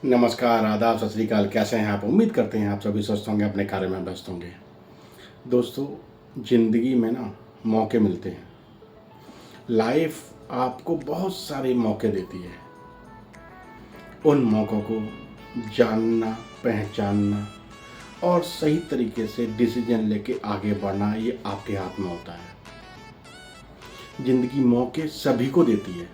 नमस्कार, आदाब, सत श्री अकाल। कैसे हैं आप? उम्मीद करते हैं आप सभी स्वस्थ होंगे, अपने कार्य में व्यस्त होंगे। दोस्तों, ज़िंदगी में ना मौके मिलते हैं। लाइफ आपको बहुत सारे मौके देती है। उन मौक़ों को जानना, पहचानना और सही तरीके से डिसीजन लेके आगे बढ़ना, ये आपके हाथ में होता है। ज़िंदगी मौके सभी को देती है,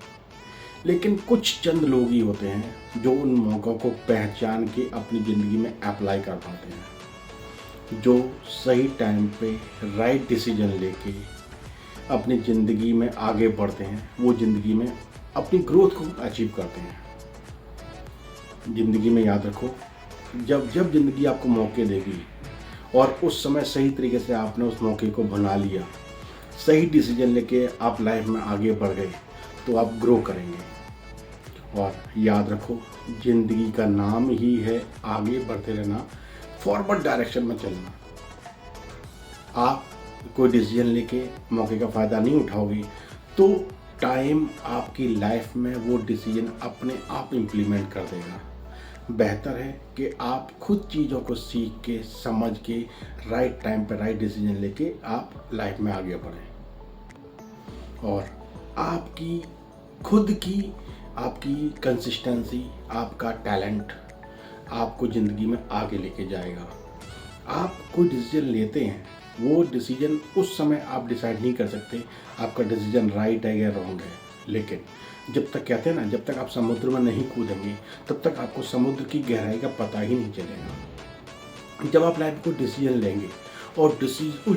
लेकिन कुछ चंद लोग ही होते हैं जो उन मौक़ों को पहचान के अपनी ज़िंदगी में अप्लाई कर पाते हैं, जो सही टाइम पे राइट डिसीजन लेके अपनी ज़िंदगी में आगे बढ़ते हैं, वो ज़िंदगी में अपनी ग्रोथ को अचीव करते हैं। ज़िंदगी में याद रखो, जब जब ज़िंदगी आपको मौके देगी और उस समय सही तरीके से आपने उस मौके को बना लिया, सही डिसीजन लेके आप लाइफ में आगे बढ़ गए, तो आप ग्रो करेंगे। और याद रखो, ज़िंदगी का नाम ही है आगे बढ़ते रहना, फॉरवर्ड डायरेक्शन में चलना। आप कोई डिसीजन लेके मौके का फ़ायदा नहीं उठाओगे तो टाइम आपकी लाइफ में वो डिसीजन अपने आप इम्प्लीमेंट कर देगा। बेहतर है कि आप खुद चीज़ों को सीख के, समझ के, राइट टाइम पर राइट डिसीजन लेके आप लाइफ में आगे बढ़ें। और आपकी खुद की आपकी कंसिस्टेंसी, आपका टैलेंट आपको ज़िंदगी में आगे लेके जाएगा। आप कोई डिसीजन लेते हैं, वो डिसीजन उस समय आप डिसाइड नहीं कर सकते आपका डिसीजन राइट है या रॉन्ग है, लेकिन जब तक कहते हैं ना, जब तक आप समुद्र में नहीं कूदेंगे तब तक आपको समुद्र की गहराई का पता ही नहीं चलेगा। जब आप लाइफ में कोई डिसीजन लेंगे और उस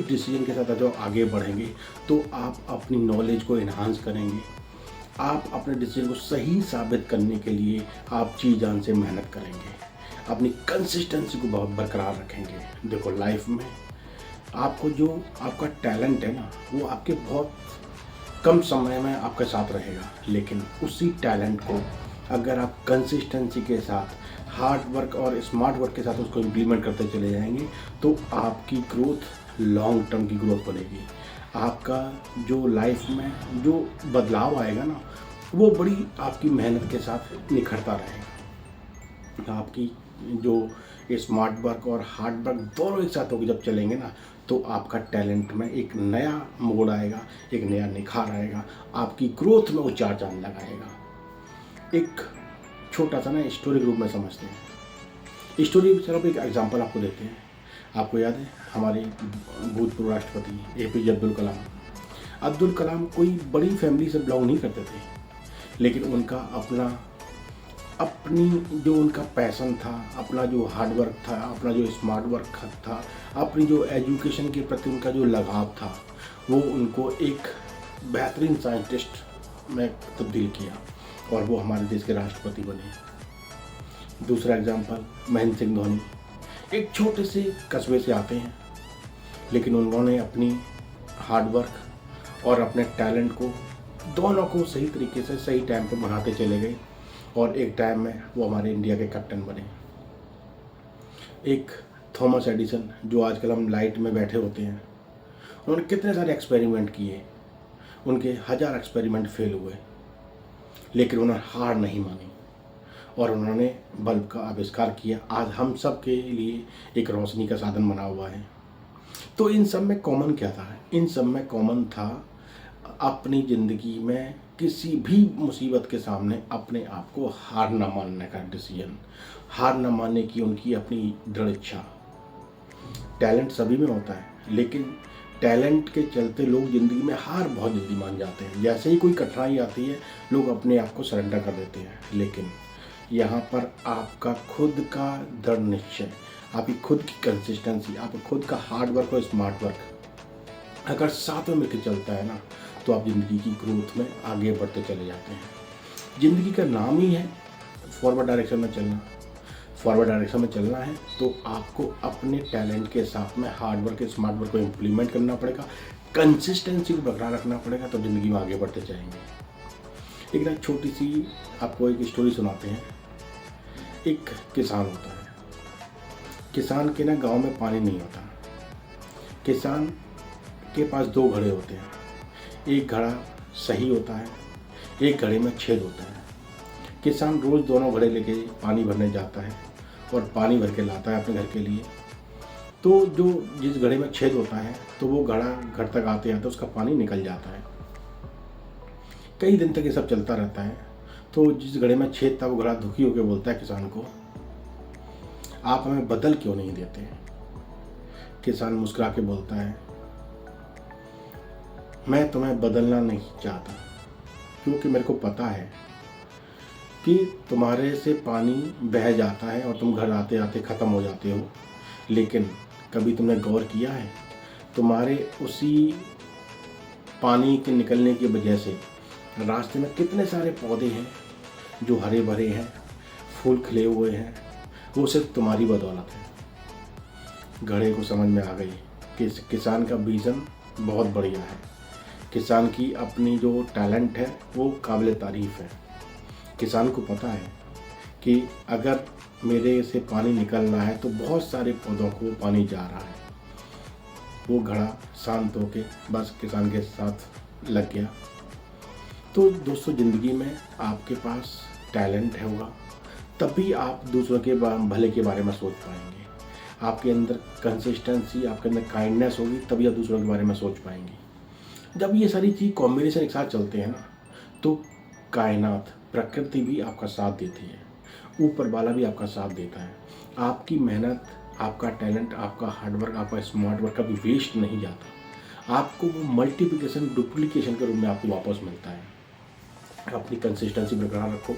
डिसीजन के साथ जब आगे बढ़ेंगे तो आप अपनी नॉलेज को इन्हांस करेंगे। आप अपने डिसीजन को सही साबित करने के लिए आप जी जान से मेहनत करेंगे, अपनी कंसिस्टेंसी को बहुत बरकरार रखेंगे। देखो, लाइफ में आपको जो आपका टैलेंट है ना, वो आपके बहुत कम समय में आपके साथ रहेगा, लेकिन उसी टैलेंट को अगर आप कंसिस्टेंसी के साथ, हार्ड वर्क और स्मार्ट वर्क के साथ उसको इम्प्लीमेंट करते चले जाएंगे तो आपकी ग्रोथ लॉन्ग टर्म की ग्रोथ बनेगी। आपका जो लाइफ में जो बदलाव आएगा ना, वो बड़ी आपकी मेहनत के साथ निखरता रहेगा। आपकी जो स्मार्ट वर्क और हार्ड वर्क दोनों एक साथ होकर जब चलेंगे ना, तो आपका टैलेंट में एक नया मोड़ आएगा, एक नया निखार आएगा, आपकी ग्रोथ में वो चार चांद लगाएगा। एक छोटा सा ना स्टोरी ग्रुप में समझते हैं। स्टोरी सिर्फ एक एग्जांपल आपको देते हैं। आपको याद है, हमारे भूतपूर्व राष्ट्रपति APJ अब्दुल कलाम कोई बड़ी फैमिली से बिलोंग नहीं करते थे, लेकिन उनका अपनी जो उनका पैशन था, अपना जो हार्ड वर्क था, अपना जो स्मार्ट वर्क था, अपनी जो एजुकेशन के प्रति उनका जो लगाव था, वो उनको एक बेहतरीन साइंटिस्ट में तब्दील किया और वो हमारे देश के राष्ट्रपति बने। दूसरा एग्जांपल, महेंद्र सिंह धोनी एक छोटे से कस्बे से आते हैं, लेकिन उन्होंने अपनी हार्ड वर्क और अपने टैलेंट को दोनों को सही तरीके से सही टाइम पर बढ़ाते चले गए और एक टाइम में वो हमारे इंडिया के कैप्टन बने। एक थॉमस एडिसन, जो आजकल हम लाइट में बैठे होते हैं, उन्होंने कितने सारे एक्सपेरिमेंट किए, उनके 1000 एक्सपेरिमेंट फेल हुए, लेकिन उन्होंने हार नहीं मानी और उन्होंने बल्ब का आविष्कार किया। आज हम सब के लिए एक रोशनी का साधन बना हुआ है। तो इन सब में कॉमन क्या था? इन सब में कॉमन था अपनी ज़िंदगी में किसी भी मुसीबत के सामने अपने आप को हार न मानने का डिसीजन, हार न मानने की उनकी अपनी दृढ़ इच्छा। टैलेंट सभी में होता है, लेकिन टैलेंट के चलते लोग ज़िंदगी में हार बहुत जल्दी मान जाते हैं। जैसे ही कोई कठिनाई आती है, लोग अपने आप को सरेंडर कर देते हैं। लेकिन यहाँ पर आपका खुद का दृढ़ निश्चय, आपकी खुद की कंसिस्टेंसी, आपका खुद का हार्ड वर्क और स्मार्ट वर्क अगर साथ में मिलकर चलता है ना, तो आप ज़िंदगी की ग्रोथ में आगे बढ़ते चले जाते हैं। ज़िंदगी का नाम ही है फॉरवर्ड डायरेक्शन में चलना। फॉरवर्ड डायरेक्शन में चलना है तो आपको अपने टैलेंट के साथ में हार्ड वर्क, स्मार्ट वर्क को इम्प्लीमेंट करना पड़ेगा, कंसिस्टेंसी को बरकरार रखना पड़ेगा, तो ज़िंदगी में आगे बढ़ते जाएंगे। एक ना छोटी सी आपको एक स्टोरी सुनाते हैं। एक किसान होता है। किसान के ना गांव में पानी नहीं होता। किसान के पास 2 घड़े होते हैं। एक घड़ा सही होता है, एक घड़े में छेद होता है। किसान रोज़ दोनों घड़े लेके पानी भरने जाता है और पानी भर के लाता है अपने घर के लिए। तो जो जिस घड़े में छेद होता है तो वो घड़ा घर तक आते आते उसका पानी निकल जाता है। कई दिन तक ये सब चलता रहता है। तो जिस घड़े में छेद था वो घड़ा दुखी होकर बोलता है किसान को, आप हमें बदल क्यों नहीं देते? किसान मुस्कुरा के बोलता है, मैं तुम्हें बदलना नहीं चाहता, क्योंकि मेरे को पता है कि तुम्हारे से पानी बह जाता है और तुम घर आते आते ख़त्म हो जाते हो। लेकिन कभी तुमने गौर किया है, तुम्हारे उसी पानी के निकलने की वजह से रास्ते में कितने सारे पौधे हैं जो हरे भरे हैं, फूल खिले हुए हैं, वो सिर्फ तुम्हारी बदौलत है। घड़े को समझ में आ गई कि किसान का विज़न बहुत बढ़िया है, किसान की अपनी जो टैलेंट है वो काबिल तारीफ़ है। किसान को पता है कि अगर मेरे से पानी निकलना है तो बहुत सारे पौधों को पानी जा रहा है। वो घड़ा शांत होके बस किसान के साथ लग गया। तो दोस्तों, ज़िंदगी में आपके पास टैलेंट होगा तभी आप दूसरों के भले के बारे में सोच पाएंगे। आपके अंदर कंसिस्टेंसी, आपके अंदर काइंडनेस होगी तभी आप दूसरों के बारे में सोच पाएंगे। जब ये सारी चीज़ कॉम्बिनेशन एक साथ चलते हैं ना, तो कायनात, प्रकृति भी आपका साथ देती है, ऊपर वाला भी आपका साथ देता है। आपकी मेहनत, आपका टैलेंट, आपका हार्डवर्क, आपका स्मार्ट वर्क कभी वेस्ट नहीं जाता। आपको वो मल्टीप्लिकेशन, डुप्लीकेशन के रूप में आपको वापस मिलता है। अपनी कंसिस्टेंसी बरकरार रखो,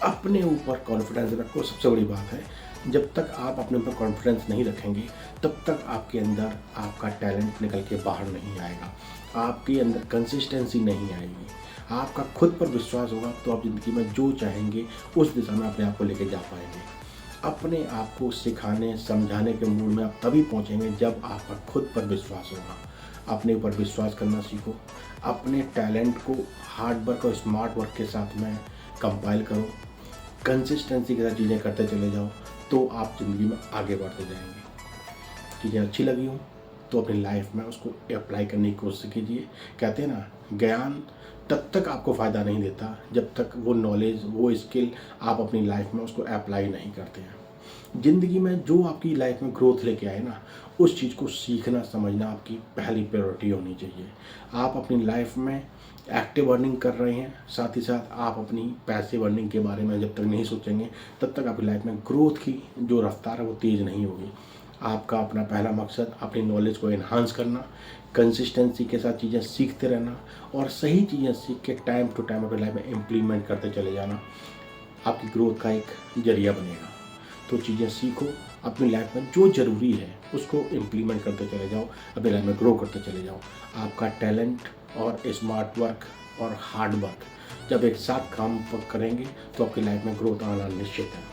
अपने ऊपर कॉन्फिडेंस रखो। सबसे बड़ी बात है, जब तक आप अपने ऊपर कॉन्फिडेंस नहीं रखेंगे तब तक आपके अंदर आपका टैलेंट निकल के बाहर नहीं आएगा, आपके अंदर कंसिस्टेंसी नहीं आएगी। आपका खुद पर विश्वास होगा तो आप ज़िंदगी में जो चाहेंगे उस दिशा में अपने आप को लेके जा पाएंगे। अपने आप को सिखाने, समझाने के मूड में आप तभी पहुंचेंगे जब आपका खुद पर विश्वास होगा। अपने ऊपर विश्वास करना सीखो, अपने टैलेंट को हार्ड वर्क और स्मार्ट वर्क के साथ में कंपाइल करो, कंसिस्टेंसी के साथ चीज़ें करते चले जाओ, तो आप ज़िंदगी में आगे बढ़ते जाएंगे। चीज़ें अच्छी लगी हो तो अपनी लाइफ में उसको अप्लाई करने की कोशिश कीजिए। कहते हैं ना, ज्ञान तब तक आपको फ़ायदा नहीं देता जब तक वो नॉलेज, वो स्किल आप अपनी लाइफ में उसको अप्लाई नहीं करते हैं। ज़िंदगी में जो आपकी लाइफ में ग्रोथ लेके आए ना, उस चीज़ को सीखना, समझना आपकी पहली प्रायोरिटी होनी चाहिए। आप अपनी लाइफ में एक्टिव अर्निंग कर रहे हैं, साथ ही साथ आप अपनी पैसिव अर्निंग के बारे में जब तक नहीं सोचेंगे तब तक आपकी लाइफ में ग्रोथ की जो रफ्तार है वो तेज़ नहीं होगी। आपका अपना पहला मकसद अपनी नॉलेज को एनहांस करना, कंसिस्टेंसी के साथ चीज़ें सीखते रहना और सही चीज़ें सीख के टाइम टू टाइम अपनी लाइफ में इम्प्लीमेंट करते चले जाना आपकी ग्रोथ का एक जरिया बनेगा। तो चीज़ें सीखो, अपनी लाइफ में जो ज़रूरी है उसको इम्प्लीमेंट करते चले जाओ, अपनी लाइफ में ग्रो करते चले जाओ। आपका टैलेंट और स्मार्ट वर्क और हार्ड वर्क जब एक साथ काम करेंगे तो आपकी लाइफ में ग्रोथ आना निश्चित है।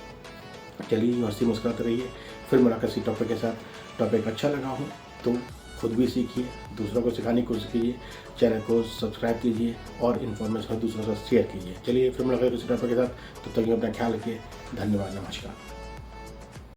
चलिए, हंसी मुस्कुराते रहिए। फिर मुलाकात इसी टॉपिक के साथ। टॉपिक अच्छा लगा हो तो खुद भी सीखिए, दूसरों को सिखाने की कोशिश कीजिए, चैनल को सब्सक्राइब कीजिए और इन्फॉर्मेशन दूसरों के साथ शेयर कीजिए। चलिए, फिर मुलाकात इसी टॉपिक के साथ। तब तक अपना ख्याल रखिए। धन्यवाद, नमस्कार।